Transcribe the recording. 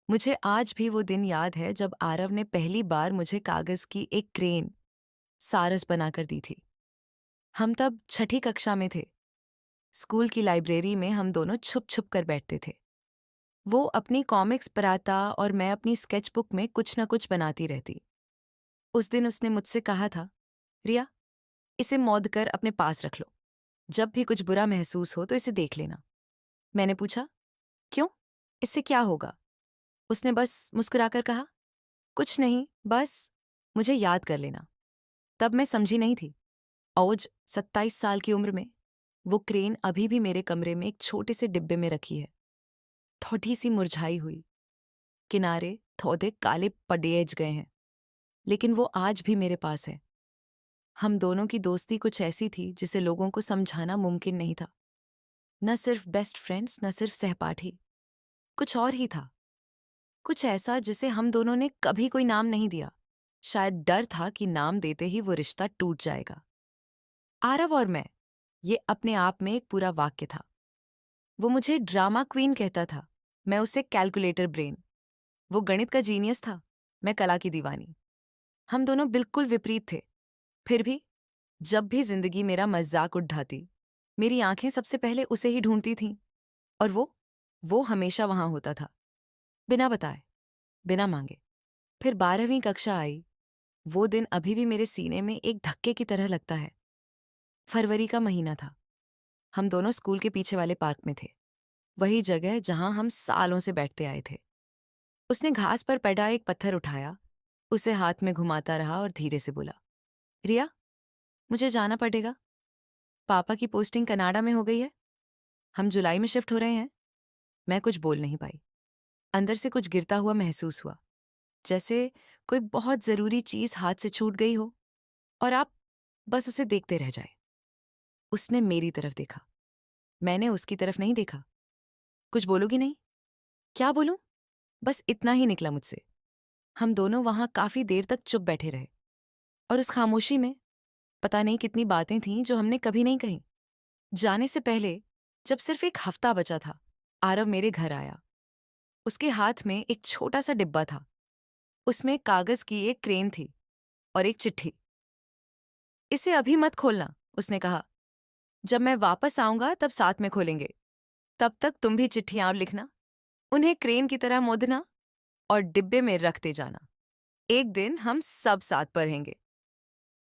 मुझे आज भी वो दिन याद है जब आरव ने पहली बार मुझे कागज की एक क्रेन सारस बनाकर दी थी। हम तब छठी कक्षा में थे। स्कूल की लाइब्रेरी में हम दोनों छुप छुप कर बैठते थे। वो अपनी कॉमिक्स पढ़ाता और मैं अपनी स्केचबुक में कुछ न कुछ बनाती रहती। उस दिन उसने मुझसे कहा था, रिया, इसे मौध कर अपने पास रख लो। जब भी कुछ बुरा महसूस हो तो इसे देख लेना। मैंने पूछा, क्यों? इससे क्या होगा? उसने बस मुस्कुराकर कहा, कुछ नहीं, बस मुझे याद कर लेना। तब मैं समझी नहीं थी। औज 27 साल की उम्र में वो क्रेन अभी भी मेरे कमरे में एक छोटे से डिब्बे में रखी है, थोड़ी सी मुरझाई हुई। किनारे थोड़े काले पडेज गए हैं, लेकिन वो आज भी मेरे पास है। हम दोनों की दोस्ती कुछ ऐसी थी जिसे लोगों को समझाना मुमकिन नहीं था। न सिर्फ बेस्ट फ्रेंड्स, न सिर्फ सहपाठी, कुछ और ही था। कुछ ऐसा जिसे हम दोनों ने कभी कोई नाम नहीं दिया। शायद डर था कि नाम देते ही वो रिश्ता टूट जाएगा। आरव और मैं, ये अपने आप में एक पूरा वाक्य था। वो मुझे ड्रामा क्वीन कहता था, मैं उसे कैलकुलेटर ब्रेन। वो गणित का जीनियस था, मैं कला की दीवानी। हम दोनों बिल्कुल विपरीत थे। फिर भी जब भी जिंदगी मेरा मजाक उड़ाती, मेरी आंखें सबसे पहले उसे ही ढूंढती थीं। और वो हमेशा वहां होता था, बिना बताए, बिना मांगे। फिर 12वीं कक्षा आई। वो दिन अभी भी मेरे सीने में एक धक्के की तरह लगता है। फरवरी का महीना था। हम दोनों स्कूल के पीछे वाले पार्क में थे, वही जगह जहां हम सालों से बैठते आए थे। उसने घास पर पड़ा एक पत्थर उठाया, उसे हाथ में घुमाता रहा और धीरे से बोला, रिया, मुझे जाना पड़ेगा। पापा की पोस्टिंग कनाडा में हो गई है। हम जुलाई में शिफ्ट हो रहे हैं। मैं कुछ बोल नहीं पाई। अंदर से कुछ गिरता हुआ महसूस हुआ, जैसे कोई बहुत जरूरी चीज हाथ से छूट गई हो और आप बस उसे देखते रह जाए। उसने मेरी तरफ देखा, मैंने उसकी तरफ नहीं देखा। कुछ बोलोगी नहीं? क्या बोलूं? बस इतना ही निकला मुझसे। हम दोनों वहां काफी देर तक चुप बैठे रहे, और उस खामोशी में पता नहीं कितनी बातें थीं जो हमने कभी नहीं कही। जाने से पहले, जब सिर्फ एक हफ्ता बचा था, आरव मेरे घर आया। उसके हाथ में एक छोटा सा डिब्बा था। उसमें कागज की एक क्रेन थी और एक चिट्ठी। इसे अभी मत खोलना, उसने कहा। जब मैं वापस आऊंगा तब साथ में खोलेंगे। तब तक तुम भी चिट्ठियां लिखना, उन्हें क्रेन की तरह मोड़ना और डिब्बे में रखते जाना। एक दिन हम सब साथ पढ़ेंगे।